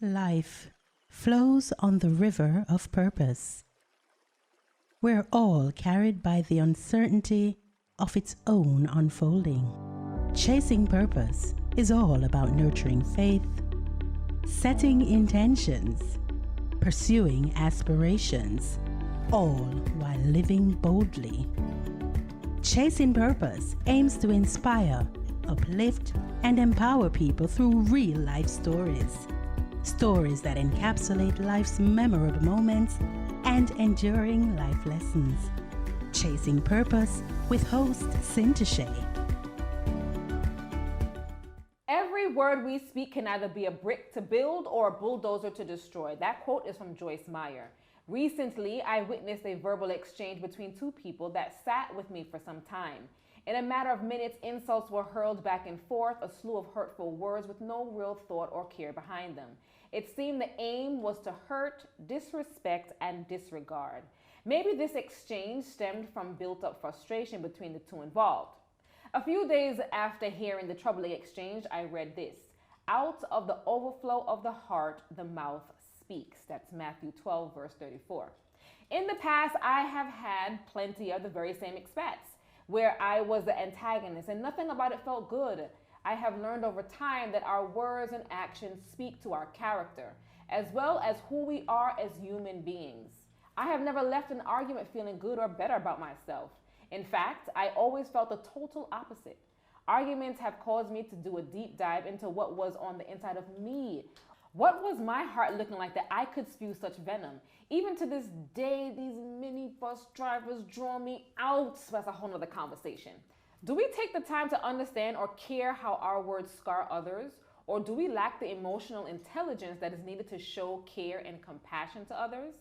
Life flows on the river of purpose. We're all carried by the uncertainty of its own unfolding. Chasing purpose is all about nurturing faith, setting intentions, pursuing aspirations, all while living boldly. Chasing Purpose aims to inspire, uplift, and empower people through real-life stories. Stories that encapsulate life's memorable moments and enduring life lessons. Chasing Purpose with host Cinta Shay. Every word we speak can either be a brick to build or a bulldozer to destroy. That quote is from Joyce Meyer. Recently, I witnessed a verbal exchange between two people that sat with me for some time. In a matter of minutes, insults were hurled back and forth, a slew of hurtful words with no real thought or care behind them. It seemed the aim was to hurt, disrespect, and disregard. Maybe this exchange stemmed from built-up frustration between the two involved. A few days after hearing the troubling exchange, I read this: "Out of the overflow of the heart, the mouth speaks." That's Matthew 12, verse 34. In the past, I have had plenty of the very same expats where I was the antagonist and nothing about it felt good. I have learned over time that our words and actions speak to our character, as well as who we are as human beings. I have never left an argument feeling good or better about myself. In fact, I always felt the total opposite. Arguments have caused me to do a deep dive into what was on the inside of me. What was my heart looking like that I could spew such venom? Even to this day, these minibus drivers draw me out. That's a whole nother conversation. Do we take the time to understand or care how our words scar others? Or do we lack the emotional intelligence that is needed to show care and compassion to others?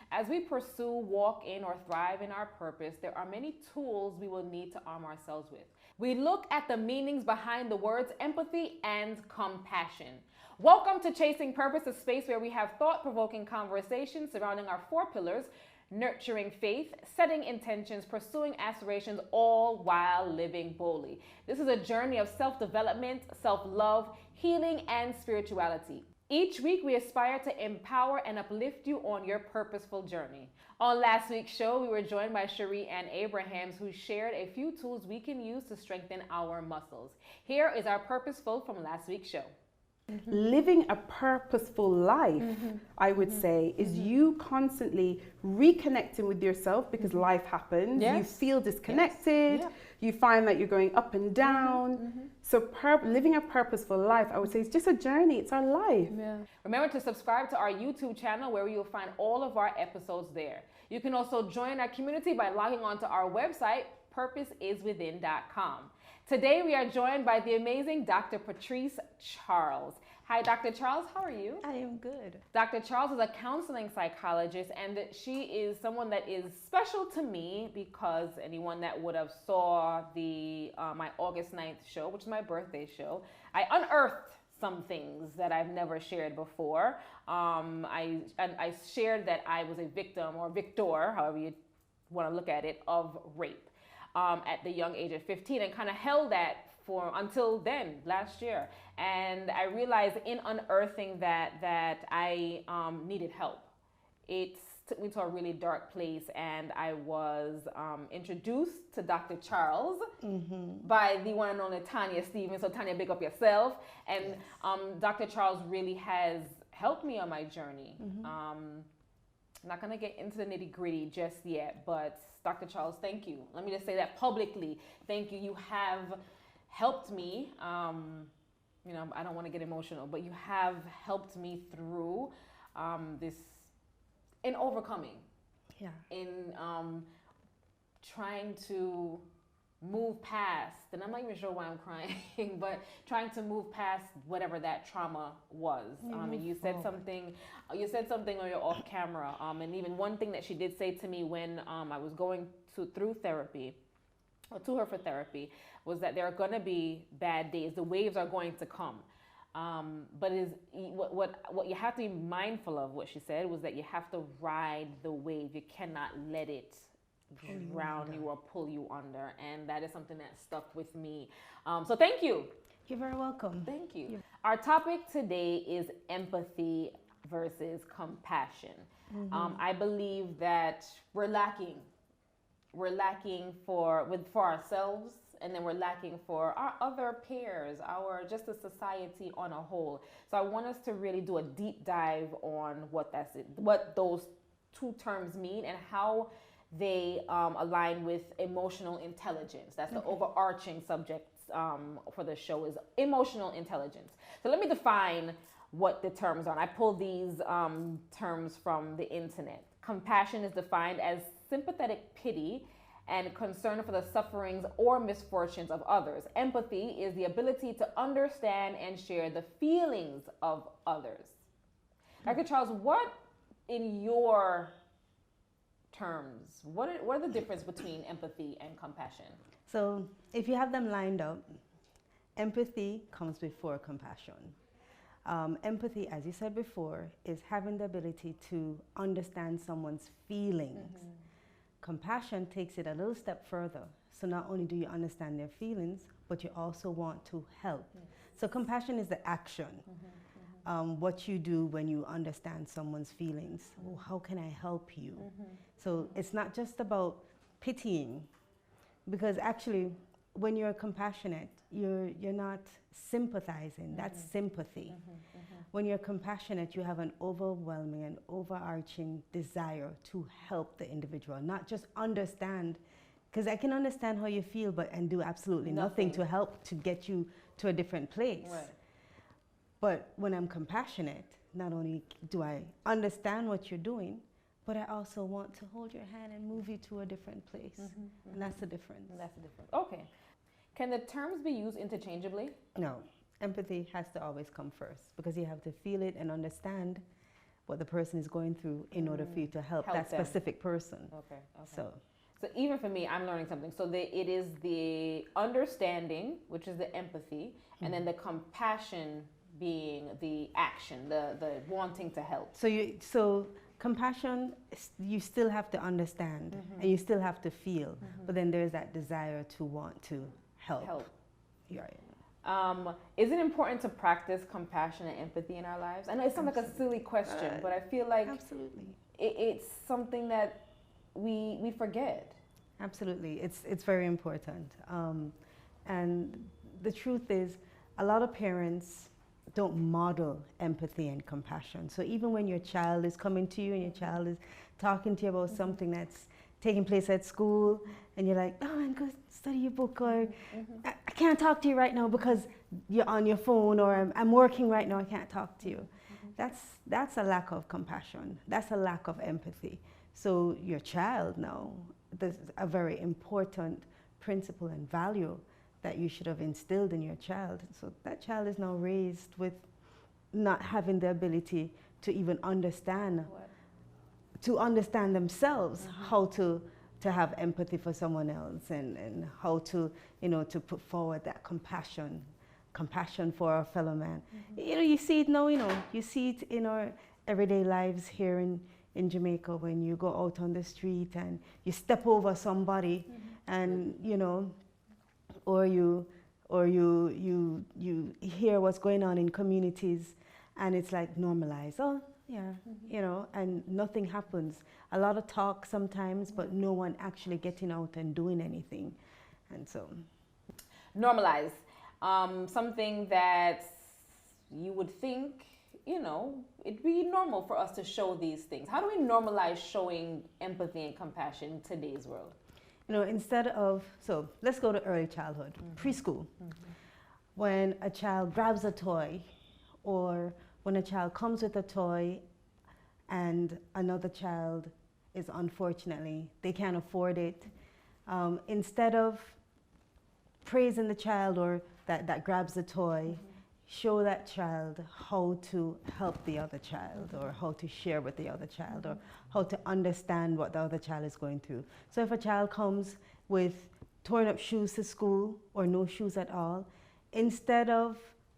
As we pursue, walk in, or thrive in our purpose, there are many tools we will need to arm ourselves with. We look at the meanings behind the words empathy and compassion. Welcome to Chasing Purpose, a space where we have thought-provoking conversations surrounding our four pillars: nurturing faith, setting intentions, pursuing aspirations, all while living boldly. This is a journey of self-development, self-love, healing, and spirituality. Each week, we aspire to empower and uplift you on your purposeful journey. On last week's show, we were joined by Cherie Ann Abrahams, who shared a few tools we can use to strengthen our muscles. Here is our purposeful from last week's show. Living a purposeful life, I would say, is you constantly reconnecting with yourself because life happens. Yes. You feel disconnected. Yes. You find that you're going up and down. So living a purposeful life, I would say, is just a journey. It's our life. Yeah. Remember to subscribe to our YouTube channel where you'll find all of our episodes there. You can also join our community by logging on to our website, purposeiswithin.com. Today, we are joined by the amazing Dr. Patrece Charles. Hi, Dr. Charles. How are you? I am good. Dr. Charles is a counseling psychologist, and she is someone that is special to me because anyone that would have saw my August 9th show, which is my birthday show, I unearthed some things that I've never shared before. I shared that I was a victim, or victor, however you want to look at it, of rape. At the young age of 15, and kind of held that for until then, last year. And I realized in unearthing that I needed help. It took me to a really dark place, and I was introduced to Dr. Charles by the one and only Tanya Stevens. So Tanya, big up yourself. And Yes. Dr. Charles really has helped me on my journey. I'm not going to get into the nitty-gritty just yet, but Dr. Charles, thank you. Let me just say that publicly. Thank you. You have helped me. I don't want to get emotional, but you have helped me through this, in overcoming. Yeah. In trying to move past, and I'm not even sure why I'm crying, but trying to move past whatever that trauma was. And you said something on your off camera, and even one thing that she did say to me when I was going through therapy, or to her for therapy, was that there are going to be bad days. The waves are going to come. But what you have to be mindful of, what she said, was that you have to ride the wave. You cannot let it drown you or pull you under, and that is something that stuck with me. So thank you. You're very welcome. Thank you. Our topic today is empathy versus compassion. I believe that we're lacking for ourselves, and then we're lacking for our other peers, our just the society on a whole. So I want us to really do a deep dive on what those two terms mean and how they align with emotional intelligence. That's the overarching subject for the show, is emotional intelligence. So let me define what the terms are. And I pulled these terms from the internet. Compassion is defined as sympathetic pity and concern for the sufferings or misfortunes of others. Empathy is the ability to understand and share the feelings of others. Dr. Charles, what, in your terms, what are the difference between empathy and compassion? So if you have them lined up, empathy comes before compassion. Empathy, as you said before, is having the ability to understand someone's feelings. Compassion takes it a little step further. So not only do you understand their feelings, but you also want to help. So compassion is the action. What you do when you understand someone's feelings. Oh, how can I help you? So it's not just about pitying, because actually when you're compassionate, you're not sympathizing. That's sympathy. When you're compassionate, you have an overwhelming and overarching desire to help the individual, not just understand, because I can understand how you feel, and do absolutely nothing to help to get you to a different place. Right. But when I'm compassionate, not only do I understand what you're doing, but I also want to hold your hand and move you to a different place. And that's the difference. That's the difference. Okay. Can the terms be used interchangeably? No. Empathy has to always come first, because you have to feel it and understand what the person is going through in order for you to help that them. specific person. Okay. So even for me, I'm learning something. So it is the understanding, which is the empathy, and then the compassion being the action, the wanting to help. So compassion, you still have to understand and you still have to feel, but then there's that desire to want to help. Is it important to practice compassion and empathy in our lives? I know it sounds like a silly question, but I feel like absolutely it's something that we forget. Absolutely, it's very important. And the truth is, a lot of parents don't model empathy and compassion. So even when your child is coming to you and your child is talking to you about something that's taking place at school, and you're like, oh, and go study your book, or I can't talk to you right now because you're on your phone, or I'm working right now, I can't talk to you. That's a lack of compassion. That's a lack of empathy. So your child now, there's a very important principle and value that you should have instilled in your child. So that child is now raised with not having the ability to even understand, to understand themselves, how to have empathy for someone else, and how to, to put forward that compassion for our fellow man. You see it now, you see it in our everyday lives here in Jamaica, when you go out on the street and you step over somebody, and or you hear what's going on in communities, and it's like normalized. Oh, yeah, and nothing happens. A lot of talk sometimes, but no one actually getting out and doing anything. And so, normalize something that you would think, it'd be normal for us to show these things. How do we normalize showing empathy and compassion in today's world? Instead of, so let's go to early childhood, preschool. When a child grabs a toy, or when a child comes with a toy and another child is unfortunately, they can't afford it, instead of praising the child or that grabs the toy, show that child how to help the other child, or how to share with the other child, or how to understand what the other child is going through. So if a child comes with torn up shoes to school, or no shoes at all, instead of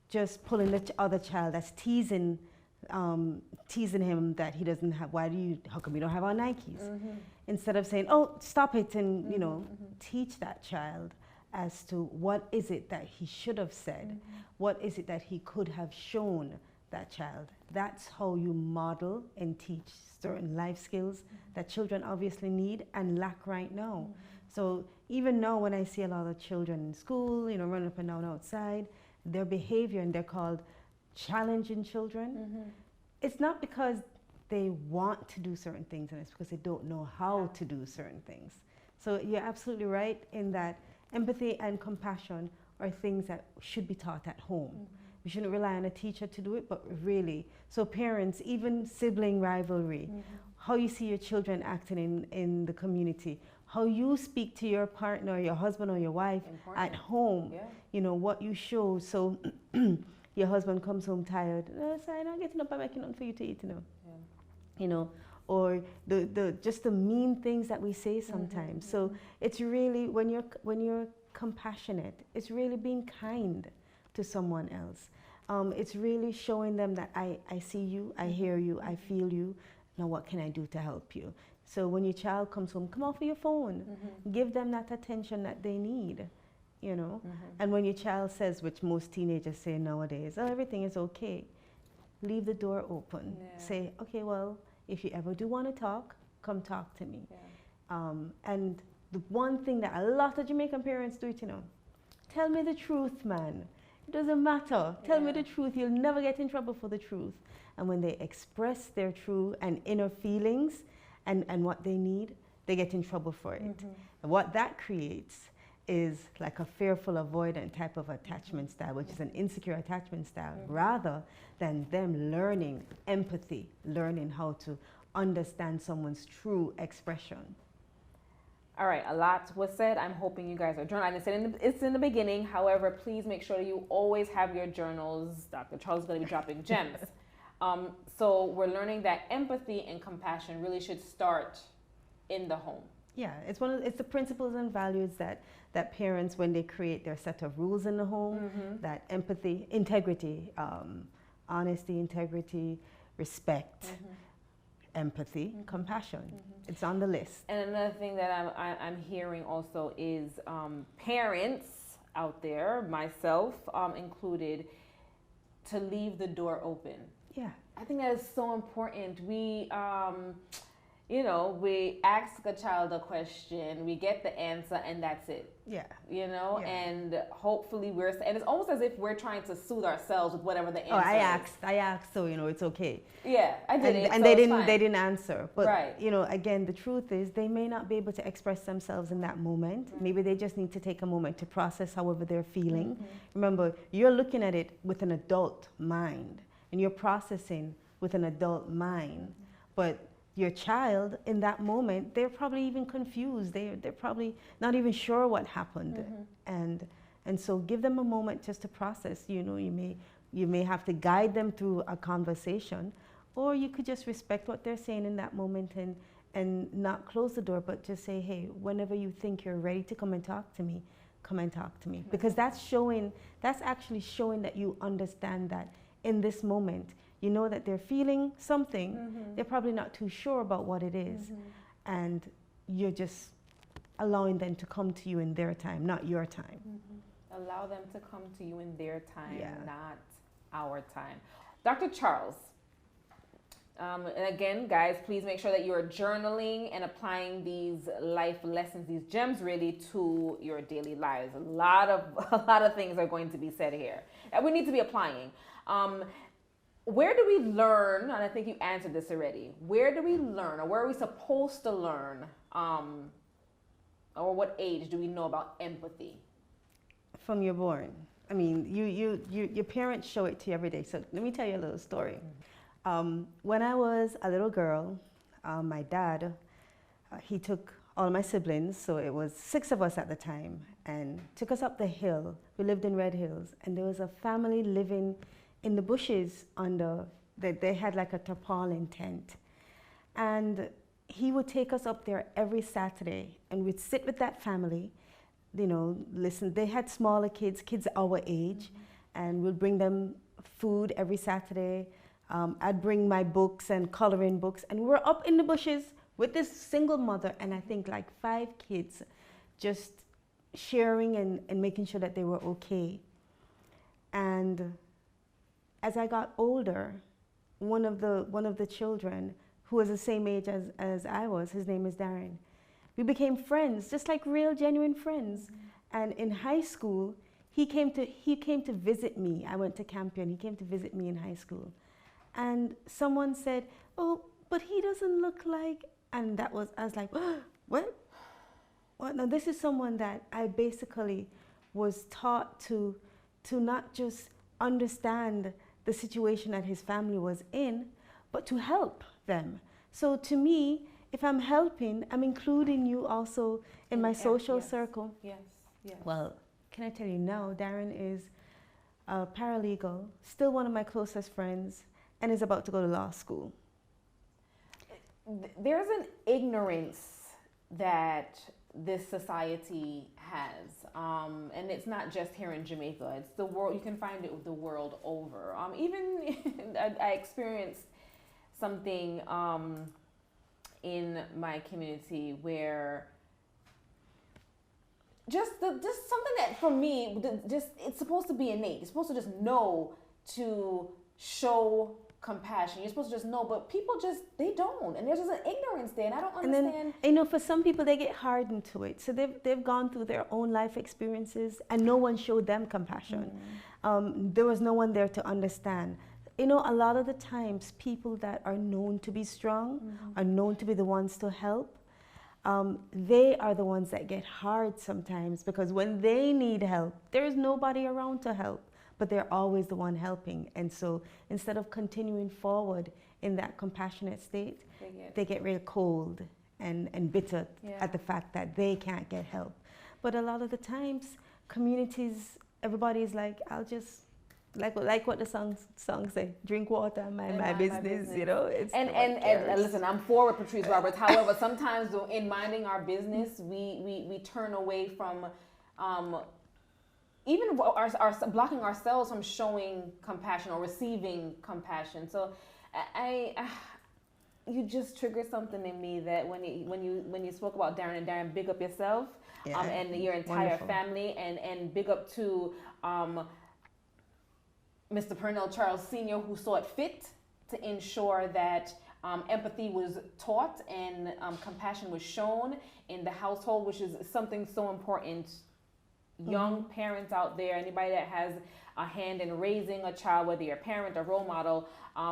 just pulling the other child that's teasing him that he doesn't have, how come you don't have on Nikes? Instead of saying, oh, stop it, and teach that child as to what is it that he should have said, what is it that he could have shown that child. That's how you model and teach certain life skills that children obviously need and lack right now. So even now when I see a lot of children in school, you know, running up and down outside, their behavior, and they're called challenging children, it's not because they want to do certain things, and it's because they don't know how to do certain things. So you're absolutely right in that empathy and compassion are things that should be taught at home. We shouldn't rely on a teacher to do it, but really, so parents, even sibling rivalry, how you see your children acting in the community, how you speak to your partner, your husband or your wife at home, you know, what you show. So your husband comes home tired, sorry, I'm not getting up, I'm making nothing for you to eat, you know. You know, or just the mean things that we say sometimes. So it's really, when you're compassionate, it's really being kind to someone else. It's really showing them that I see you, I hear you, I feel you. Now what can I do to help you? So when your child comes home, come off of your phone. Give them that attention that they need, you know. And when your child says, which most teenagers say nowadays, oh, everything is okay, leave the door open. Say, okay, well, if you ever do want to talk, come talk to me. And the one thing that a lot of Jamaican parents do, you know, tell me the truth, man. It doesn't matter. Tell me the truth. You'll never get in trouble for the truth. And when they express their true and inner feelings and what they need, they get in trouble for it. And what that creates is like a fearful avoidant type of attachment style, which is an insecure attachment style, rather than them learning empathy, learning how to understand someone's true expression. All right, a lot was said. I'm hoping you guys are journaling. It's in the beginning. However, please make sure that you always have your journals. Dr. Charles is going to be dropping gems. So we're learning that empathy and compassion really should start in the home. Yeah, it's the principles and values that parents, when they create their set of rules in the home, that empathy, integrity, honesty, integrity, respect, empathy, compassion. It's on the list. And another thing that I'm hearing also is parents out there, myself included, to leave the door open. Yeah. I think that is so important. We, you know, we ask a child a question, we get the answer, and that's it. Yeah. You know, and hopefully and it's almost as if we're trying to soothe ourselves with whatever the answer is. I asked, so, you know, it's okay. Yeah, I did it. And so they didn't answer. But, right. you know, again, the truth is they may not be able to express themselves in that moment. Maybe they just need to take a moment to process however they're feeling. Remember, you're looking at it with an adult mind, and you're processing with an adult mind. But your child, in that moment, they're probably even confused. They're probably not even sure what happened. And so give them a moment just to process. You know, you may have to guide them through a conversation, or you could just respect what they're saying in that moment and not close the door, but just say, hey, whenever you think you're ready to come and talk to me, come and talk to me. Because that's actually showing that you understand that in this moment, you know that they're feeling something. They're probably not too sure about what it is. And you're just allowing them to come to you in their time, not your time. Allow them to come to you in their time, not our time. Dr. Charles, and again, guys, please make sure that you're journaling and applying these life lessons, these gems really, to your daily lives. A lot of things are going to be said here that we need to be applying. Where do we learn, and I think you answered this already, where do we learn, or where are we supposed to learn, or what age do we know about empathy? From you're born. I mean, your parents show it to you every day. So let me tell you a little story. When I was a little girl, my dad, he took all my siblings, so it was 6 of us at the time, and took us up the hill. We lived in Red Hills, and there was a family living in the bushes they had like a tarpaulin tent. And he would take us up there every Saturday, and we'd sit with that family, you know, listen. They had smaller kids our age, and we'd bring them food every Saturday. I'd bring my books and coloring books, and we're up in the bushes with this single mother and I think like 5 kids, just sharing and making sure that they were okay. And as I got older, one of the children who was the same age as I was, his name is Darren. We became friends, just like real, genuine friends. And in high school, he came to visit me. I went to Campion. He came to visit me in high school. And someone said, "Oh, but he doesn't look like," and I was like, what? What? Now this is someone that I basically was taught to not just understand the situation that his family was in, but to help them. So to me, if I'm helping, I'm including you also in my social circle. Yes, yes. Well, can I tell you now, Darren is a paralegal, still one of my closest friends, and is about to go to law school. There's an ignorance that this society has, and it's not just here in Jamaica. It's the world. You can find it the world over. Even I experienced something in my community where just something that for me just it's supposed to be innate. You're supposed to just know to show compassion. You're supposed to just know, but people they don't, and there's just an ignorance there, and I don't understand. And then, for some people, they get hardened to it. So they've gone through their own life experiences, and no one showed them compassion. There was no one there to understand. A lot of the times, people that are known to be strong, are known to be the ones to help. They are the ones that get hard sometimes, because when they need help, there's nobody around to help. But they're always the one helping. And so instead of continuing forward in that compassionate state, they get real cold and bitter at the fact that they can't get help. But a lot of the times, communities, everybody's like, I'll just, like what the song say, drink water and mind my business, It's and listen, I'm for Patrece Roberts. However, sometimes in minding our business, we turn away from even our blocking ourselves from showing compassion or receiving compassion. So you just triggered something in me that when you spoke about Darren, and Darren, big up yourself and your entire family, and big up to Mr. Patrece Charles Sr., who saw it fit to ensure that empathy was taught and compassion was shown in the household, which is something so important. Young parents out there, anybody that has a hand in raising a child, whether you're a parent or role model,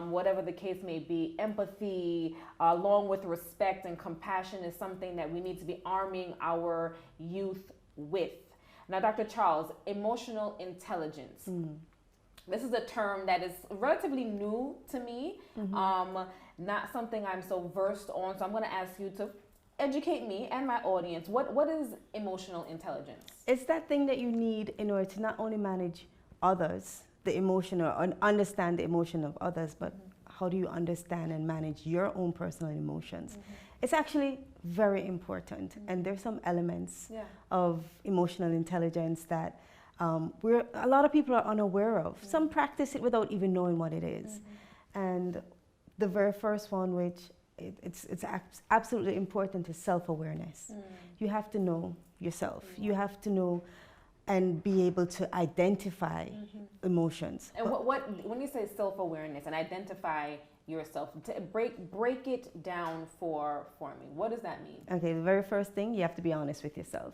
whatever the case may be, empathy along with respect and compassion is something that we need to be arming our youth with. Now, Dr. Charles, emotional intelligence. This is a term that is relatively new to me, not something I'm so versed on. So I'm going to ask you to educate me and my audience. What is emotional intelligence? It's that thing that you need in order to not only manage others, the emotion, or understand the emotion of others, but how do you understand and manage your own personal emotions? It's actually very important, and there's some elements of emotional intelligence that a lot of people are unaware of. Some practice it without even knowing what it is. And the very first one, which it's absolutely important, is self-awareness. You have to know yourself. You have to know and be able to identify emotions. And what when you say self-awareness and identify yourself, to break it down for me, what does that mean? Okay, the very first thing, you have to be honest with yourself.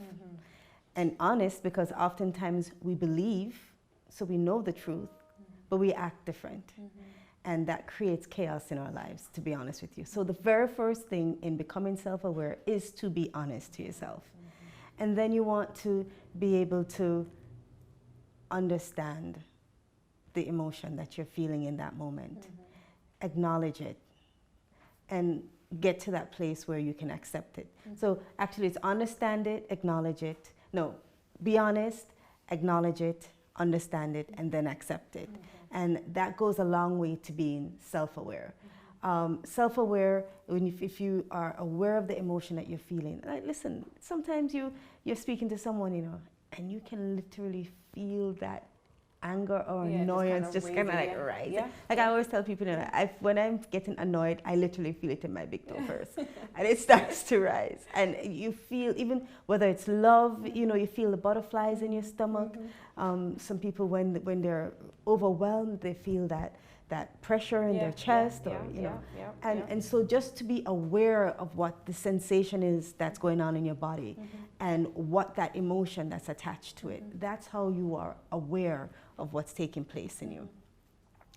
And honest, because oftentimes we believe, so we know the truth, but we act different. And that creates chaos in our lives, to be honest with you. So the very first thing in becoming self-aware is to be honest to yourself. And then you want to be able to understand the emotion that you're feeling in that moment. Acknowledge it. And get to that place where you can accept it. So actually it's understand it, acknowledge it. No, be honest, acknowledge it, understand it, and then accept it. And that goes a long way to being self-aware. Self-aware, if you are aware of the emotion that you're feeling. Like, listen, sometimes you're speaking to someone, and you can literally feel that anger or Yeah, annoyance just kind of like raising, rise. yeah. Like I always tell people, you know, when I'm getting annoyed, I literally feel it in my big toe first, and it starts to rise. And you feel, even whether it's love, you know, you feel the butterflies in your stomach. Some people, when they're overwhelmed, they feel that pressure in their chest, or you know. And so just to be aware of what the sensation is that's going on in your body, and what that emotion that's attached to it, that's how you are aware of what's taking place in you.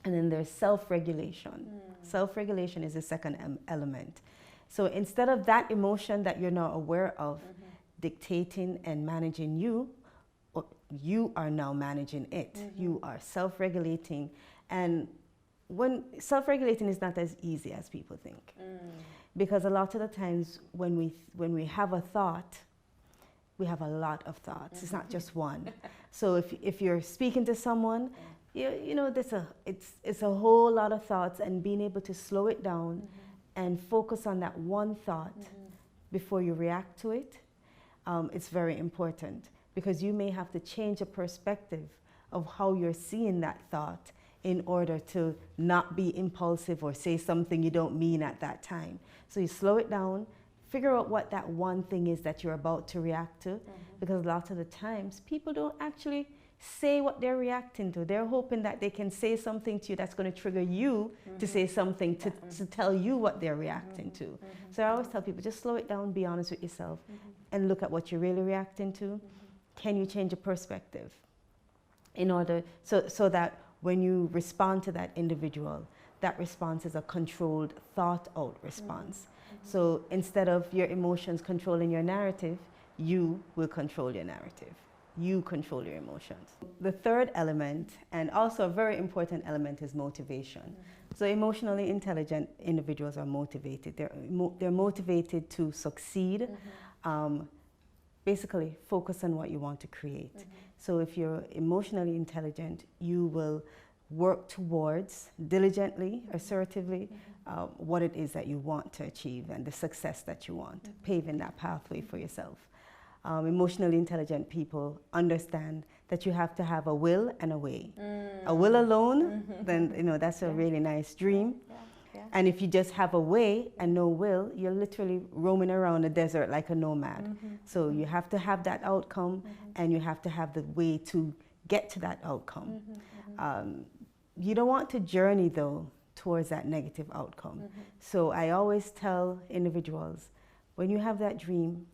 And then there's self-regulation. Self-regulation is the second element. So instead of that emotion that you're now aware of dictating and managing you, you are now managing it. You are self-regulating. And when self-regulating is not as easy as people think, because a lot of the times when we have a thought, we have a lot of thoughts. It's not just one. So if you're speaking to someone, you know, it's a whole lot of thoughts, and being able to slow it down and focus on that one thought before you react to it, it's very important, because you may have to change a perspective of how you're seeing that thought in order to not be impulsive or say something you don't mean at that time. So you slow it down, figure out what that one thing is that you're about to react to, because a lot of the times people don't actually say what they're reacting to. They're hoping that they can say something to you that's going to trigger you to say something to tell you what they're reacting to. So I always tell people, just slow it down, be honest with yourself, and look at what you're really reacting to. Can you change your perspective in order so that when you respond to that individual, that response is a controlled, thought-out response. So instead of your emotions controlling your narrative, you will control your narrative. You control your emotions. The third element, and also a very important element, is motivation. So emotionally intelligent individuals are motivated. They're motivated to succeed. Basically, focus on what you want to create. So if you're emotionally intelligent, you will work towards diligently, assertively, what it is that you want to achieve and the success that you want, paving that pathway for yourself. Emotionally intelligent people understand that you have to have a will and a way. A will alone, then you know that's a really nice dream. And if you just have a way and no will, you're literally roaming around the desert like a nomad. So you have to have that outcome, and you have to have the way to get to that outcome. You don't want to journey, though, towards that negative outcome. So I always tell individuals, when you have that dream,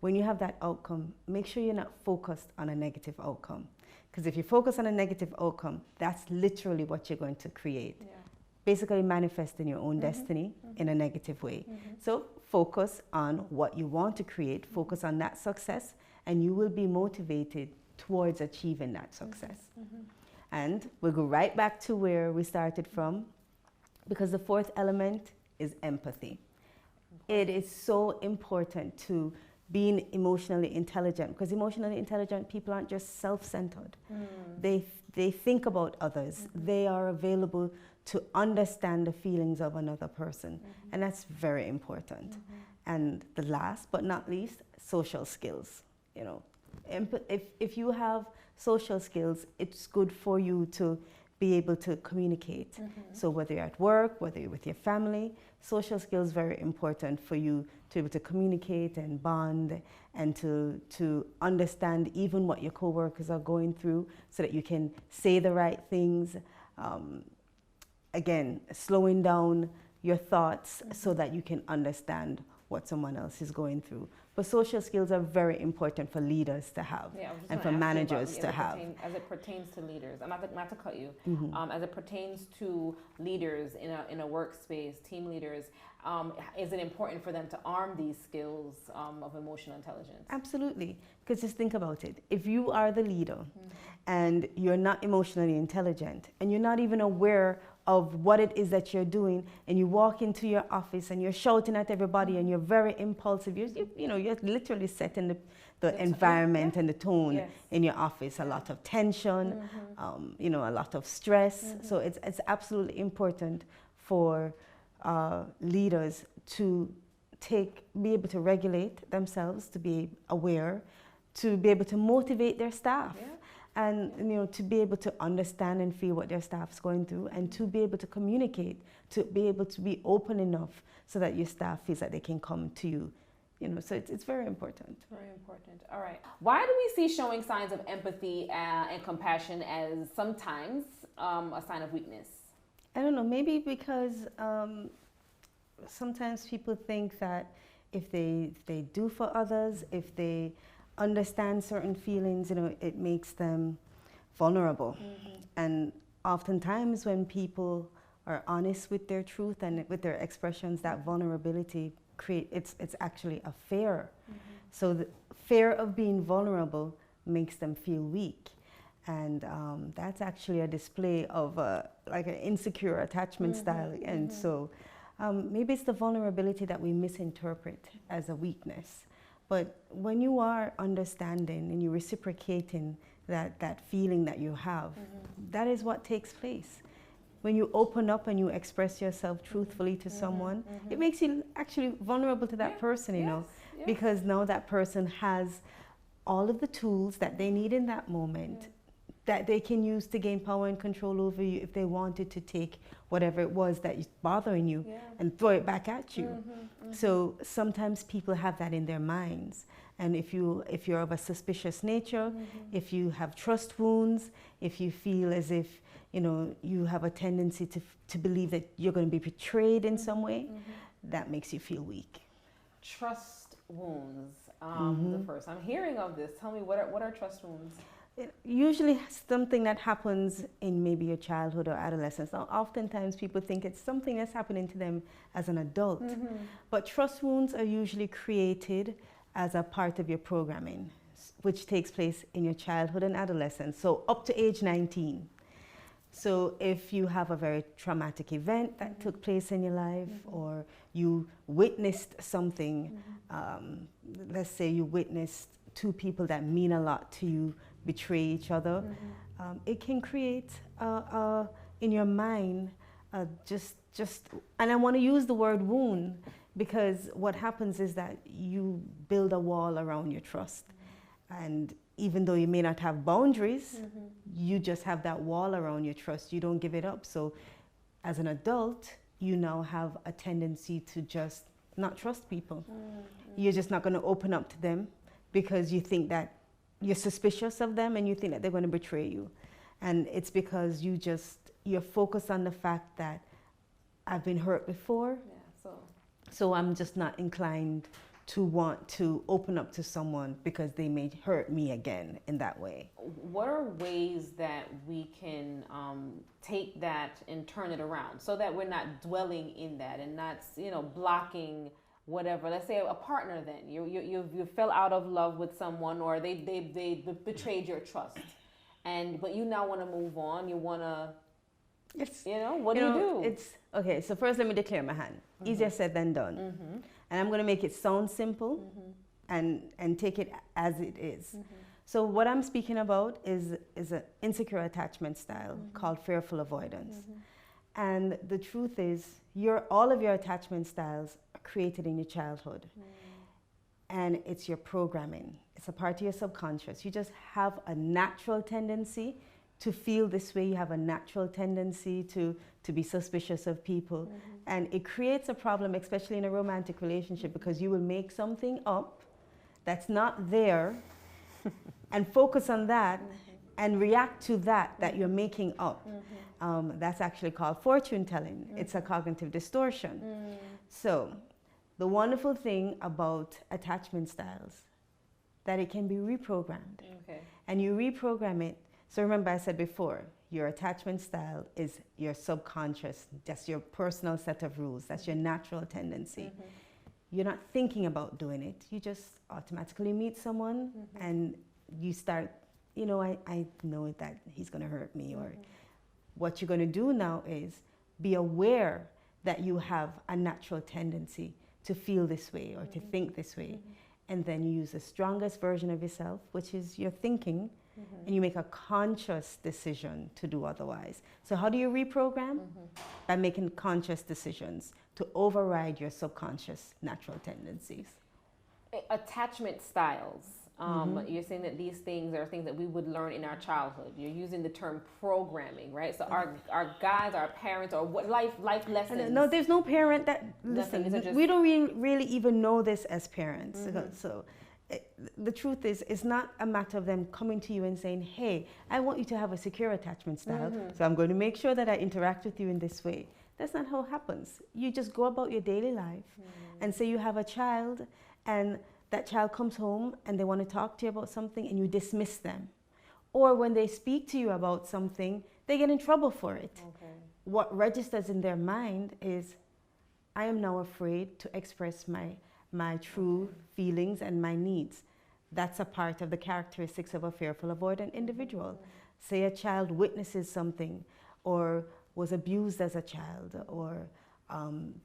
when you have that outcome, make sure you're not focused on a negative outcome. Because if you focus on a negative outcome, that's literally what you're going to create. Basically manifesting your own destiny in a negative way. So focus on what you want to create, focus on that success, and you will be motivated towards achieving that success. And we'll go right back to where we started from, because the fourth element is empathy. It is so important to being emotionally intelligent, because emotionally intelligent people aren't just self-centered. They think about others. They are available to understand the feelings of another person, and that's very important. And the last but not least, social skills. You know, if you have social skills, it's good for you to be able to communicate. So whether you're at work, whether you're with your family, social skills very important for you to be able to communicate and bond, and to understand even what your coworkers are going through, so that you can say the right things. Again, slowing down your thoughts so that you can understand what someone else is going through. But social skills are very important for leaders to have, and for managers to have. As it pertains to leaders, I'm not to cut you, as it pertains to leaders in a workspace, team leaders, is it important for them to arm these skills of emotional intelligence? Absolutely, because just think about it. If you are the leader and you're not emotionally intelligent, and you're not even aware of what it is that you're doing, and you walk into your office and you're shouting at everybody and you're very impulsive, you're literally setting the environment and the tone in your office. A lot of tension, a lot of stress. So it's absolutely important for leaders to be able to regulate themselves, to be aware, to be able to motivate their staff. And to be able to understand and feel what their staff's going through, and to be able to communicate, to be able to be open enough so that your staff feels that they can come to you. So it's very important. Very important. All right. Why do we see showing signs of empathy and compassion as sometimes a sign of weakness? I don't know, maybe because sometimes people think that if they do for others, if they understand certain feelings, it makes them vulnerable. And oftentimes when people are honest with their truth and with their expressions, that vulnerability it's actually a fear. So the fear of being vulnerable makes them feel weak. And that's actually a display of like an insecure attachment style. And so maybe it's the vulnerability that we misinterpret as a weakness. But when you are understanding and you're reciprocating that feeling that you have, that is what takes place. When you open up and you express yourself truthfully to someone, it makes you actually vulnerable to that person, because now that person has all of the tools that they need in that moment that they can use to gain power and control over you if they wanted to take whatever it was that is bothering you and throw it back at you. So sometimes people have that in their minds. And if you're of a suspicious nature, if you have trust wounds, if you feel as if you have a tendency to believe that you're going to be betrayed in some way, that makes you feel weak. Trust wounds. The first I'm hearing of this. Tell me, what are trust wounds? It usually something that happens in maybe your childhood or adolescence. Now, oftentimes people think it's something that's happening to them as an adult, but trust wounds are usually created as a part of your programming, which takes place in your childhood and adolescence, so up to age 19. So if you have a very traumatic event that took place in your life, or you witnessed something, let's say you witnessed two people that mean a lot to you betray each other, it can create in your mind just and I want to use the word wound, because what happens is that you build a wall around your trust, and even though you may not have boundaries, you just have that wall around your trust. You don't give it up. So as an adult, you now have a tendency to just not trust people. You're just not going to open up to them because you think that you're suspicious of them and you think that they're going to betray you. And it's because you're focused on the fact that I've been hurt before. So I'm just not inclined to want to open up to someone because they may hurt me again in that way. What are ways that we can take that and turn it around so that we're not dwelling in that and not, blocking whatever? Let's say a partner, then you fell out of love with someone, or they betrayed your trust, but you now want to move on. You want to, what do you do? It's okay. So first, let me declare my hand. Easier said than done. And I'm going to make it sound simple and take it as it is. So what I'm speaking about is an insecure attachment style called fearful avoidance. And the truth is, all of your attachment styles are created in your childhood. And it's your programming. It's a part of your subconscious. You just have a natural tendency to feel this way. You have a natural tendency to be suspicious of people. And it creates a problem, especially in a romantic relationship, because you will make something up that's not there and focus on that and react to that you're making up. That's actually called fortune telling. It's a cognitive distortion. So the wonderful thing about attachment styles, that it can be reprogrammed. And you reprogram it. So remember, I said before, your attachment style is your subconscious. That's your personal set of rules. That's your natural tendency. You're not thinking about doing it. You just automatically meet someone and you start, I know that he's going to hurt me. Or what you're going to do now is be aware that you have a natural tendency to feel this way or to think this way. And then you use the strongest version of yourself, which is your thinking, and you make a conscious decision to do otherwise. So how do you reprogram? By making conscious decisions to override your subconscious natural tendencies. Attachment styles. You're saying that these things are things that we would learn in our childhood. You're using the term programming, right? So our guides, our parents, or what life lessons. No, there's no parent that, Nothing, listen, we don't really even know this as parents. So the truth is, it's not a matter of them coming to you and saying, hey, I want you to have a secure attachment style, so I'm going to make sure that I interact with you in this way. That's not how it happens. You just go about your daily life and say you have a child, and that child comes home and they want to talk to you about something and you dismiss them. Or when they speak to you about something, they get in trouble for it. What registers in their mind is, I am now afraid to express my true feelings and my needs. That's a part of the characteristics of a fearful avoidant individual. Say a child witnesses something or was abused as a child, or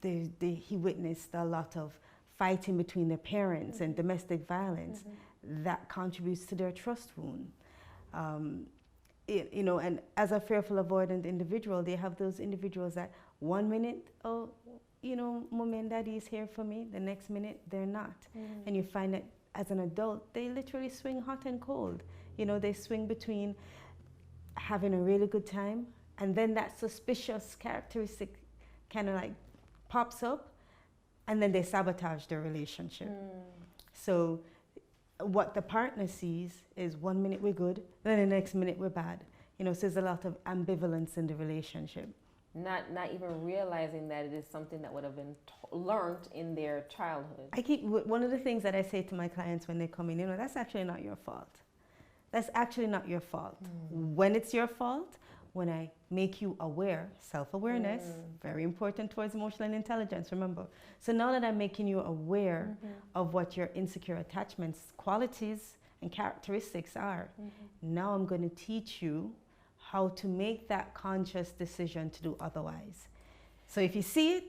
he witnessed a lot of fighting between their parents and domestic violence. That contributes to their trust wound. You know, and as a fearful avoidant individual, they have those individuals that 1 minute, oh, you know, Mommy and Daddy is here for me. The next minute, they're not. And you find that as an adult, they literally swing hot and cold. You know, they swing between having a really good time, and then that suspicious characteristic kind of like pops up, and then they sabotage their relationship. So what the partner sees is 1 minute we're good, then the next minute we're bad. You know, so there's a lot of ambivalence in the relationship. Not even realizing that it is something that would have been learned in their childhood. One of the things that I say to my clients when they come in, you know, that's actually not your fault. That's actually not your fault. When it's your fault, when I make you aware, self-awareness, very important towards emotional intelligence, remember. So now that I'm making you aware of what your insecure attachments, qualities, and characteristics are, now I'm going to teach you how to make that conscious decision to do otherwise. So if you see it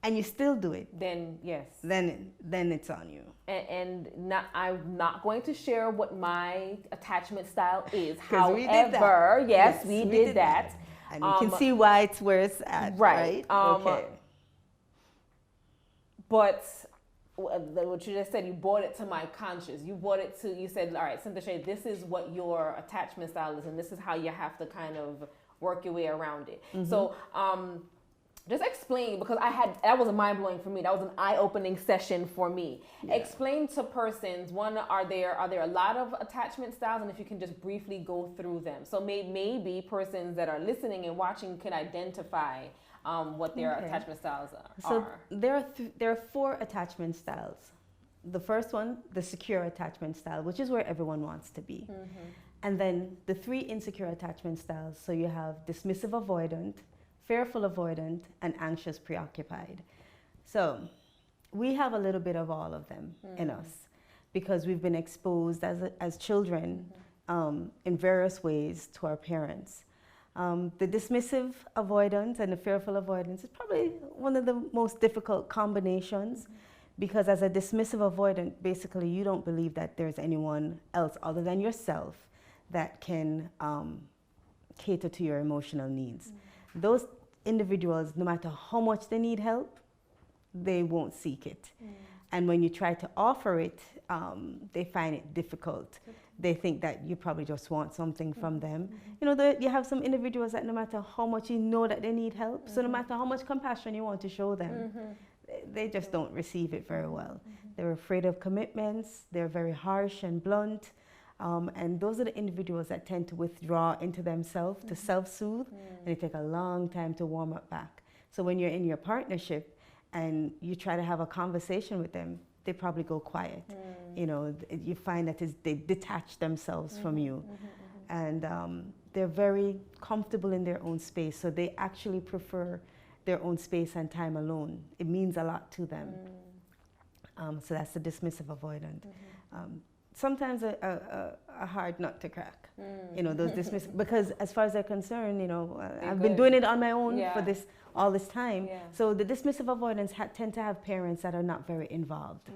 and you still do it, then yes, then it's on you. And I'm not going to share what my attachment style is. However, yes, we did that. And you can see why it's where it's at, right? Okay. But what you just said, you brought it to my conscious. You said, all right, Cynthia, this is what your attachment style is, and this is how you have to kind of work your way around it. So just explain, because that was mind-blowing for me. That was an eye-opening session for me. Explain to persons, one, are there a lot of attachment styles, and if you can just briefly go through them. So maybe persons that are listening and watching can identify what their attachment styles are. So there are 4 attachment styles. The first one, the secure attachment style, which is where everyone wants to be. And then the 3 insecure attachment styles. So you have dismissive avoidant, fearful avoidant, and anxious preoccupied. So we have a little bit of all of them in us, because we've been exposed as children in various ways to our parents. The dismissive avoidance and the fearful avoidance is probably one of the most difficult combinations, because as a dismissive avoidant, basically you don't believe that there's anyone else other than yourself that can cater to your emotional needs. Those individuals, no matter how much they need help, they won't seek it. And when you try to offer it, they find it difficult. They think that you probably just want something from them. You know, you have some individuals that no matter how much you know that they need help, so no matter how much compassion you want to show them, they just don't receive it very well. They're afraid of commitments, they're very harsh and blunt, and those are the individuals that tend to withdraw into themselves to self-soothe, and they take a long time to warm up back. So when you're in your partnership and you try to have a conversation with them, they probably go quiet. You know, you find that they detach themselves from you. And they're very comfortable in their own space, so they actually prefer their own space and time alone. It means a lot to them. So that's the dismissive avoidant. Sometimes a hard nut to crack, you know, those dismissive, because as far as they're concerned, you know, I've been doing it on my own for this all this time. Yeah. So the dismissive avoidants tend to have parents that are not very involved.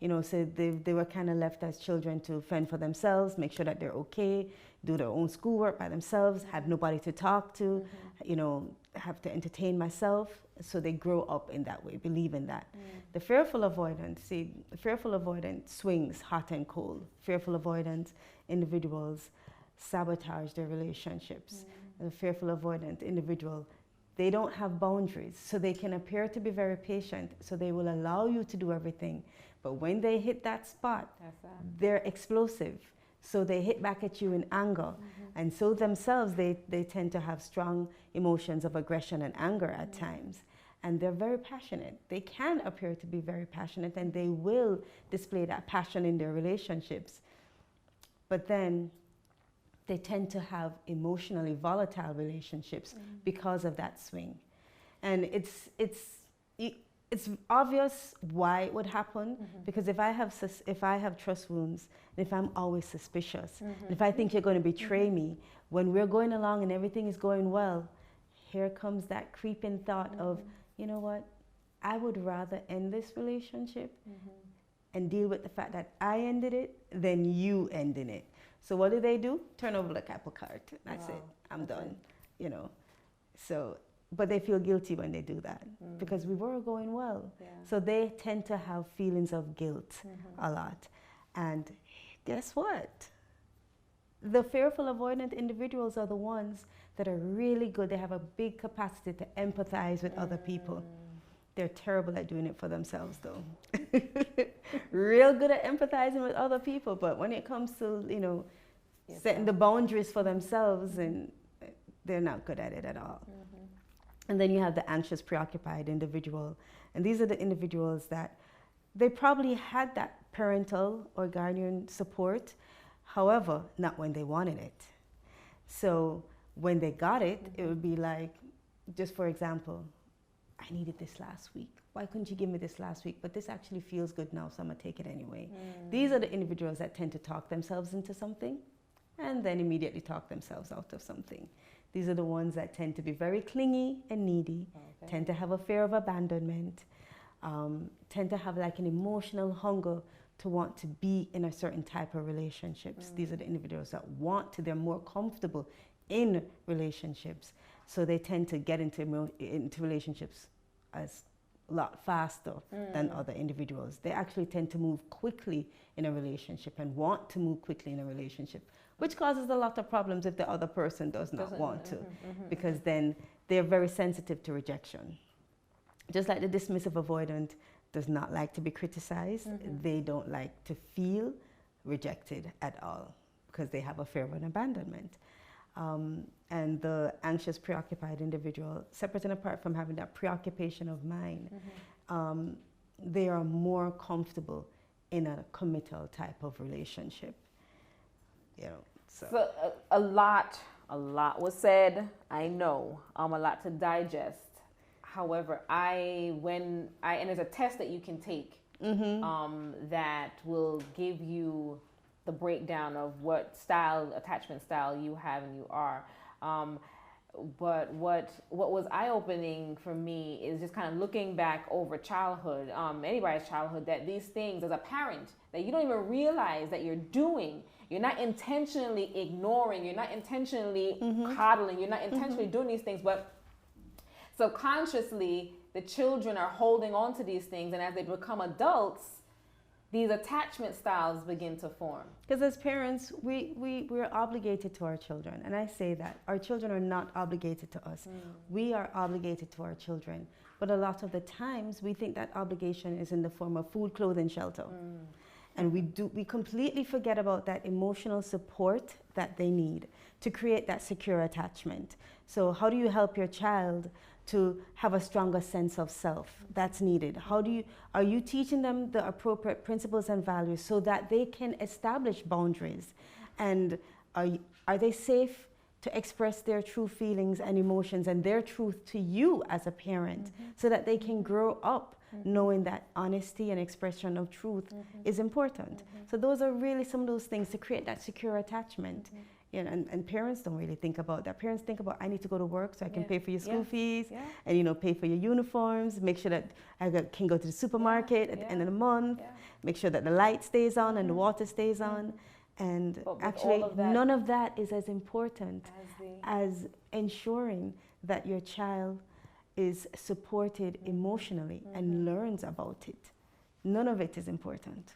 You know, so they were kind of left as children to fend for themselves, make sure that they're okay, do their own schoolwork by themselves, have nobody to talk to, you know, have to entertain myself. So they grow up in that way, believe in that. The fearful avoidant, see, the fearful avoidant swings hot and cold. Fearful avoidant individuals sabotage their relationships. And the fearful avoidant individual, they don't have boundaries, so they can appear to be very patient, so they will allow you to do everything. But when they hit that spot, they're explosive. So they hit back at you in anger. And so themselves, they tend to have strong emotions of aggression and anger at times. And they're very passionate. They can appear to be very passionate, and they will display that passion in their relationships. But then they tend to have emotionally volatile relationships because of that swing. And it's obvious why it would happen, because if I have trust wounds, and if I'm always suspicious, and if I think you're going to betray me, when we're going along and everything is going well, here comes that creeping thought of, you know what, I would rather end this relationship and deal with the fact that I ended it than you ending it. So what do? Turn over the apple cart. That's it. I'm done. You know. So, but they feel guilty when they do that because we were going well. Yeah. So they tend to have feelings of guilt a lot. And guess what? The fearful avoidant individuals are the ones that are really good. They have a big capacity to empathize with other people. They're terrible at doing it for themselves, though. Real good at empathizing with other people, but when it comes to, you know, setting the boundaries for themselves, and they're not good at it at all. And then you have the anxious, preoccupied individual. And these are the individuals that they probably had that parental or guardian support, however, not when they wanted it. So when they got it, it would be like, just for example, I needed this last week. Why couldn't you give me this last week? But this actually feels good now, so I'm gonna take it anyway. These are the individuals that tend to talk themselves into something and then immediately talk themselves out of something. These are the ones that tend to be very clingy and needy, tend to have a fear of abandonment, tend to have like an emotional hunger to want to be in a certain type of relationships. These are the individuals that want to, they're more comfortable in relationships. So they tend to get into relationships as a lot faster than other individuals. They actually tend to move quickly in a relationship and want to move quickly in a relationship, which causes a lot of problems if the other person does not want to, because then they're very sensitive to rejection. Just like the dismissive avoidant does not like to be criticized, they don't like to feel rejected at all because they have a fear of an abandonment. And the anxious, preoccupied individual, separate and apart from having that preoccupation of mind, they are more comfortable in a committal type of relationship. You know, so a lot was said. I know, a lot to digest. However, and there's a test that you can take that will give you the breakdown of what attachment style you have and you are. But what was eye-opening for me is just kind of looking back over childhood, anybody's childhood, that these things as a parent that you don't even realize that you're doing. You're not intentionally ignoring, you're not intentionally coddling, you're not intentionally doing these things, but subconsciously the children are holding on to these things, and as they become adults, these attachment styles begin to form. Because as parents, we're obligated to our children. And I say that. Our children are not obligated to us. We are obligated to our children. But a lot of the times, we think that obligation is in the form of food, clothing, shelter. And we completely forget about that emotional support that they need to create that secure attachment. So how do you help your child to have a stronger sense of self? That's needed. Are you teaching them the appropriate principles and values so that they can establish boundaries? And are they safe to express their true feelings and emotions and their truth to you as a parent so that they can grow up knowing that honesty and expression of truth is important? So those are really some of those things to create that secure attachment. You know, and parents don't really think about that. Parents think about, I need to go to work so I can pay for your school fees, and, you know, pay for your uniforms, make sure that can go to the supermarket at the end of the month, make sure that the light stays on and the water stays on. And actually, none of that is as important as ensuring that your child is supported emotionally and learns about it. None of it is important.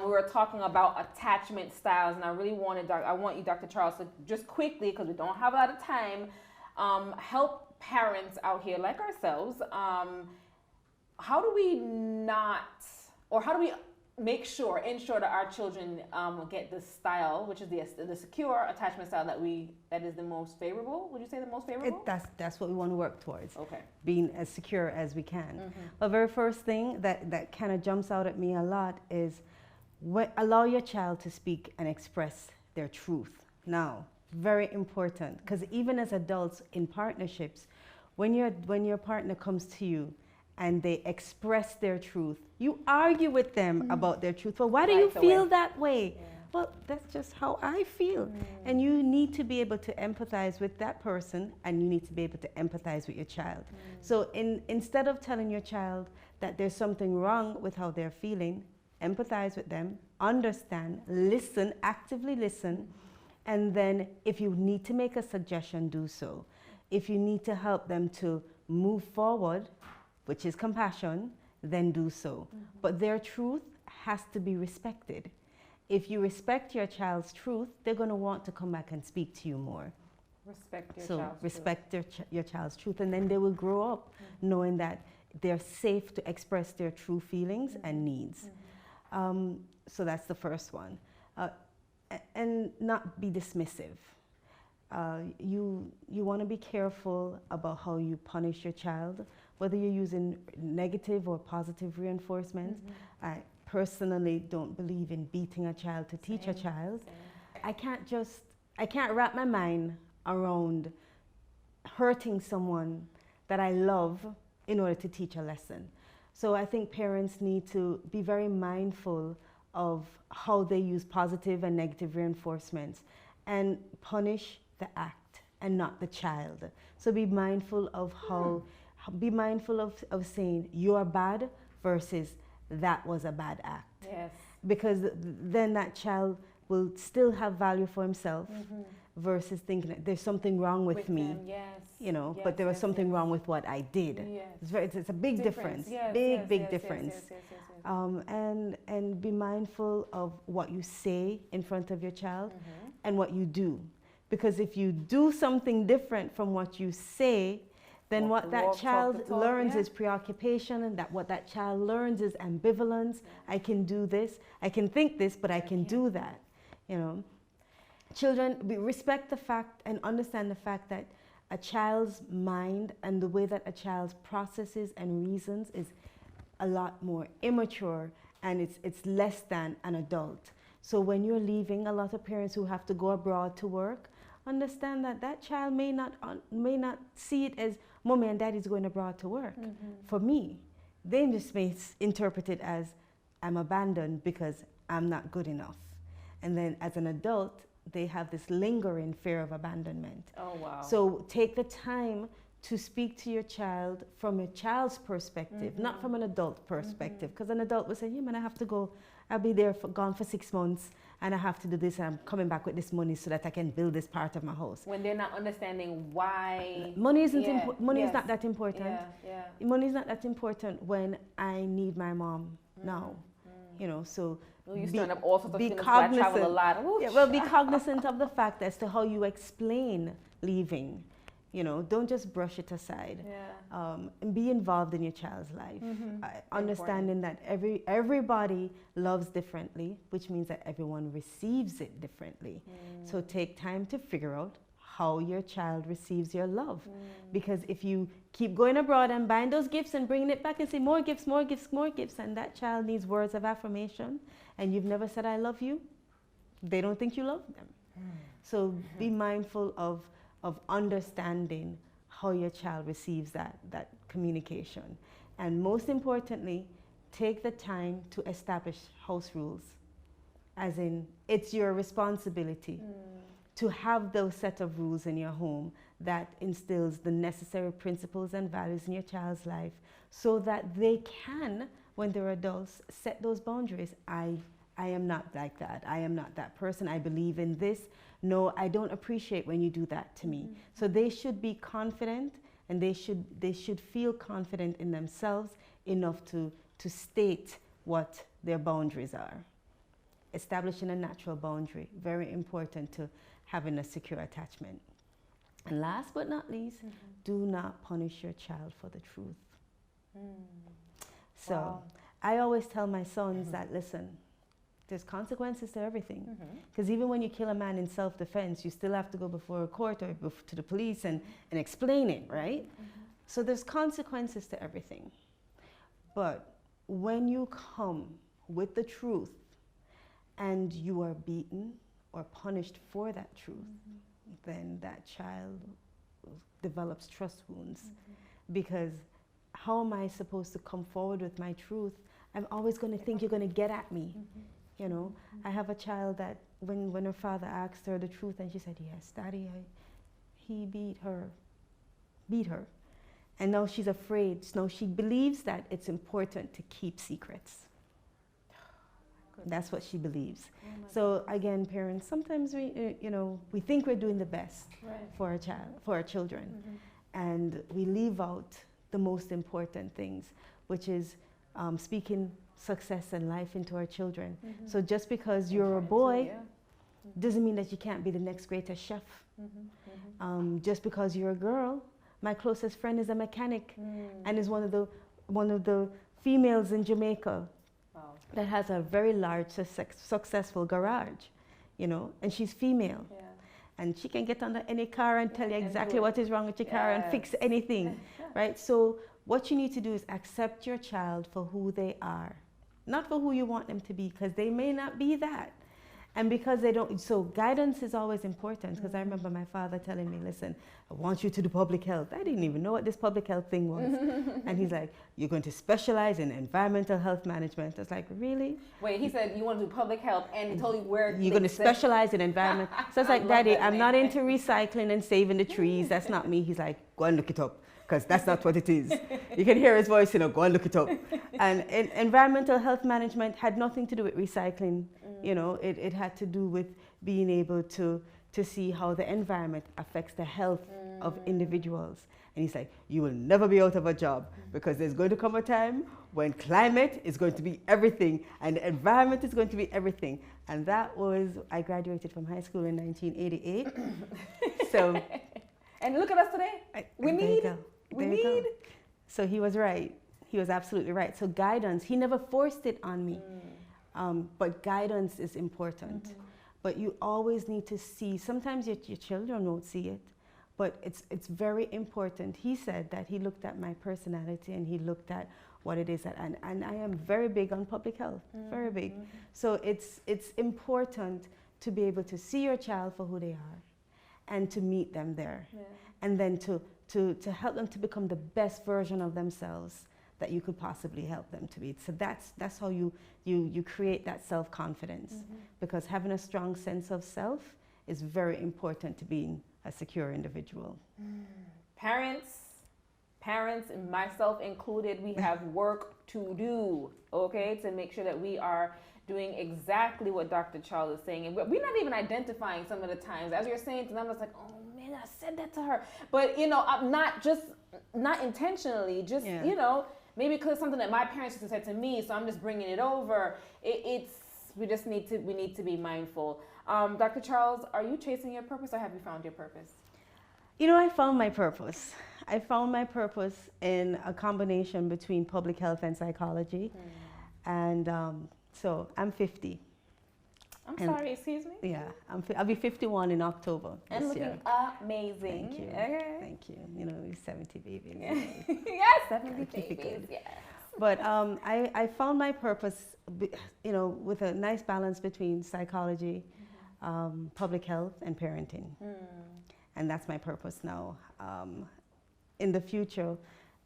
We were talking about attachment styles, and I really want you, Dr. Charles, to just quickly, because we don't have a lot of time, help parents out here like ourselves. How do we ensure that our children get the style, which is the secure attachment style that is the most favorable? Would you say the most favorable? That's what we want to work towards. Okay. Being as secure as we can. The very first thing that kind of jumps out at me a lot is allow your child to speak and express their truth. Now, very important, because even as adults in partnerships, when your partner comes to you and they express their truth, you argue with them about their truth. Well, why do you feel that way? Yeah. Well, that's just how I feel. And you need to be able to empathize with that person, and you need to be able to empathize with your child. So instead of telling your child that there's something wrong with how they're feeling, empathize with them, understand, listen, actively listen, and then if you need to make a suggestion, do so. If you need to help them to move forward, which is compassion, then do so. But their truth has to be respected. If you respect your child's truth, they're going to want to come back and speak to you more. Respect your child's truth, and then they will grow up knowing that they're safe to express their true feelings and needs. So that's the first one. And not be dismissive. You want to be careful about how you punish your child, whether you're using negative or positive reinforcements. I personally don't believe in beating a child to teach a child. I can't wrap my mind around hurting someone that I love in order to teach a lesson. So I think parents need to be very mindful of how they use positive and negative reinforcements and punish the act and not the child. So be mindful of of saying you're bad versus that was a bad act. Yes. Because then that child will still have value for himself versus thinking that there's something wrong with me. You know, but there was something wrong with what I did. It's a big difference. Big difference. And be mindful of what you say in front of your child and what you do. Because if you do something different from what you say, then what that child learns is preoccupation, and what that child learns is ambivalence. I can do this, I can think this, but I can do that. You know, children, we respect the fact and understand the fact that a child's mind and the way that a child processes and reasons is a lot more immature, and it's less than an adult. So when you're leaving, a lot of parents who have to go abroad to work understand that that child may not see it as mommy and daddy's going abroad to work. For me, they just may interpret it as I'm abandoned because I'm not good enough. And then as an adult, they have this lingering fear of abandonment. Oh, wow. So take the time to speak to your child from a child's perspective, not from an adult perspective. Because an adult will say, yeah, man, I have to go. I'll be there gone for 6 months, and I have to do this, and I'm coming back with this money so that I can build this part of my house. When they're not understanding why. Money is not that important. Money is not that important when I need my mom now. You know, so you stand up all sorts of things. I travel a lot. Be cognizant of the fact as to how you explain leaving. You know, don't just brush it aside. And be involved in your child's life. Understanding that everybody loves differently, which means that everyone receives it differently. So take time to figure out how your child receives your love. Because if you keep going abroad and buying those gifts and bringing it back and say more gifts, more gifts, more gifts, and that child needs words of affirmation, and you've never said I love you, they don't think you love them. So be mindful of understanding how your child receives that communication. And most importantly, take the time to establish house rules. As in, it's your responsibility to have those set of rules in your home that instills the necessary principles and values in your child's life so that they can, when they're adults, set those boundaries. I am not like that. I am not that person. I believe in this. No, I don't appreciate when you do that to me. So they should be confident, and they should feel confident in themselves enough to state what their boundaries are. Establishing a natural boundary, very important to having a secure attachment. And last but not least, do not punish your child for the truth. So Wow. I always tell my sons that, listen, there's consequences to everything. Because even when you kill a man in self-defense, you still have to go before a court or to the police and explain it, right? So there's consequences to everything. But when you come with the truth and you are beaten or punished for that truth, then that child develops trust wounds. Because how am I supposed to come forward with my truth? I'm always going to think you're going to get at me. You know, I have a child that when her father asked her the truth, and she said, yes, Daddy, he beat her. And now she's afraid. Now she believes that it's important to keep secrets. That's what she believes. So again, parents, sometimes we think we're doing the best for our children, and we leave out the most important things, which is speaking success and life into our children. So just because you're a boy doesn't mean that you can't be the next greatest chef. Just because you're a girl, my closest friend is a mechanic and is one of the females in Jamaica that has a very large successful garage, you know, and she's female. And she can get under any car and tell you exactly what is wrong with your car and fix anything, right? So what you need to do is accept your child for who they are, not for who you want them to be, because they may not be that. And because they don't, so guidance is always important, because I remember my father telling me, listen, I want you to do public health. I didn't even know what this public health thing was. And he's like, you're going to specialize in environmental health management. I was like, really? Wait, he said you want to do public health, and he told you where you're going to specialize in environment. So I was like, Daddy, I'm not into recycling and saving the trees. That's not me. He's like, go and look it up, because that's not what it is. You can hear his voice, you know, go and look it up. And environmental health management had nothing to do with recycling. You know, it had to do with being able to see how the environment affects the health of individuals. And he's like, you will never be out of a job, because there's going to come a time when climate is going to be everything and the environment is going to be everything. And that was, I graduated from high school in 1988. So, and look at us today. We need. So he was right. He was absolutely right. So guidance, he never forced it on me. But guidance is important. But you always need to see, sometimes your children won't see it, but it's very important. He said that he looked at my personality and he looked at what it is that, and I am very big on public health, very big. So it's important to be able to see your child for who they are and to meet them there. And then to help them to become the best version of themselves that you could possibly help them to be. So that's how you create that self-confidence, because having a strong sense of self is very important to being a secure individual. Parents, and myself included, we have work to do, okay, to make sure that we are doing exactly what Dr. Charles is saying. And we're not even identifying some of the times. As you're saying, I'm just like, oh man, I said that to her. But, you know, I'm not intentionally, just, you know, maybe because it's something that my parents used to say to me, so I'm just bringing it over. We need to be mindful. Dr. Charles, are you chasing your purpose, or have you found your purpose? You know, I found my purpose. I found my purpose in a combination between public health and psychology. And so I'm 50. I'm sorry, excuse me? Yeah, I'll be 51 in October and this looking year. amazing. Thank you. Okay. Thank you. You know, 70 babies. Yes, 70 babies. Yes. But I found my purpose, you know, with a nice balance between psychology, public health, and parenting. And that's my purpose now. In the future,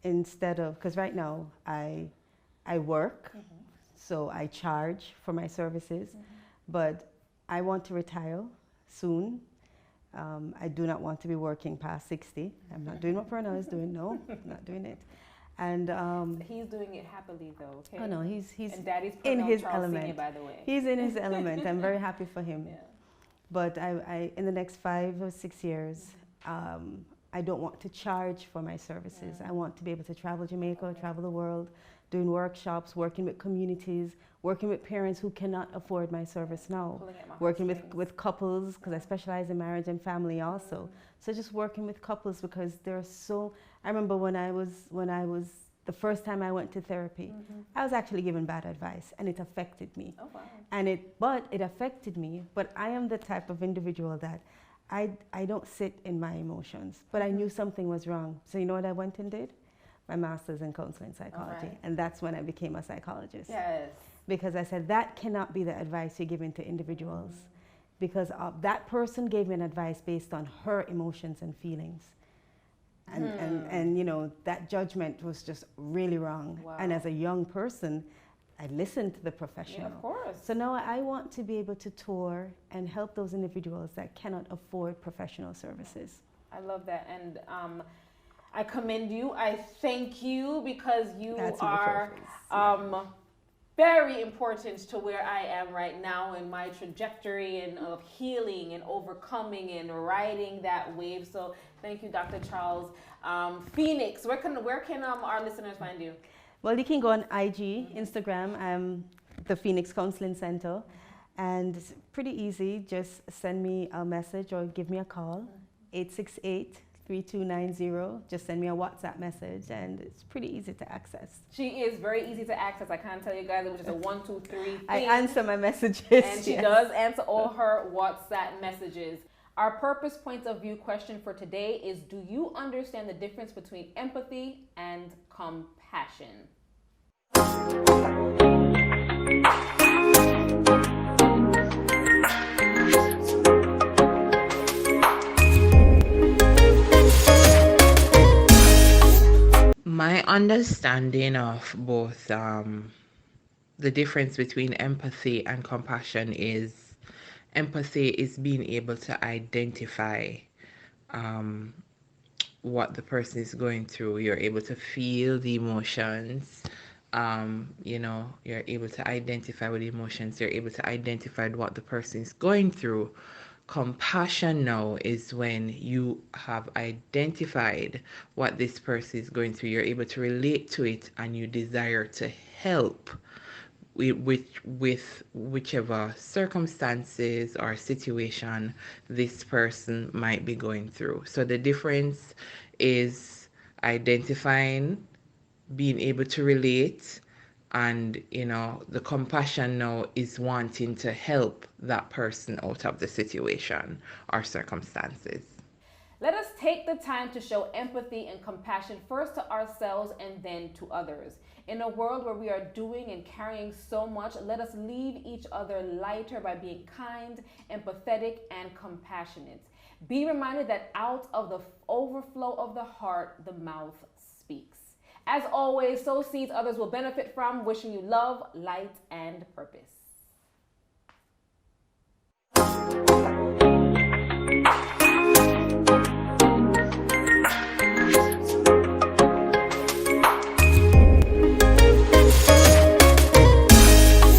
instead of, because right now I work, so I charge for my services, but I want to retire soon. I do not want to be working past 60. I'm not doing what Pernell is doing. No, I'm not doing it. And he's doing it happily though. Okay. Oh no, he's and Daddy's in his Charles element. Senior, by the way. He's in his element. I'm very happy for him. Yeah. But I in the next 5 or 6 years, I don't want to charge for my services. I want to be able to travel Jamaica, travel the world, doing workshops, working with communities, working with parents who cannot afford my service now, working with couples, because I specialize in marriage and family also. So just working with couples, because there's so, I remember when I was the first time I went to therapy, I was actually given bad advice and it affected me. Oh, wow. And it affected me, but I am the type of individual that I don't sit in my emotions, but I knew something was wrong. So you know what I went and did? My master's in counseling psychology. Right. And that's when I became a psychologist. Yes. Because I said, that cannot be the advice you're giving to individuals. Because that person gave me an advice based on her emotions and feelings. And you know, that judgment was just really wrong. Wow. And as a young person, I listened to the professional. Yeah, of course. So now I want to be able to tour and help those individuals that cannot afford professional services. I love that. And I commend you. I thank you, because you are very important to where I am right now in my trajectory and of healing and overcoming and riding that wave. So thank you, Dr. Charles. Phoenix, where can our listeners find you? Well, you can go on IG, Instagram, the Phoenix Counseling Center, and it's pretty easy. Just send me a message or give me a call, 868-3290. Just send me a WhatsApp message, and it's pretty easy to access. She is very easy to access. I can't tell you guys, it was just a 1, 2, 3 thing. I answer my messages. And she does answer all her WhatsApp messages. Our purpose point of view question for today is, do you understand the difference between empathy and compassion? My understanding of both the difference between empathy and compassion is, empathy is being able to identify what the person is going through. You're able to feel the emotions. You know, you're able to identify with the emotions. You're able to identify what the person is going through. Compassion now is when you have identified what this person is going through. You're able to relate to it, and you desire to help with whichever circumstances or situation this person might be going through. So the difference is identifying, being able to relate, and you know, the compassion now is wanting to help that person out of the situation or circumstances. Let us take the time to show empathy and compassion first to ourselves and then to others. In a world where we are doing and carrying so much, let us leave each other lighter by being kind, empathetic, and compassionate. Be reminded that out of the overflow of the heart, the mouth speaks. As always, sow seeds others will benefit from. Wishing you love, light, and purpose.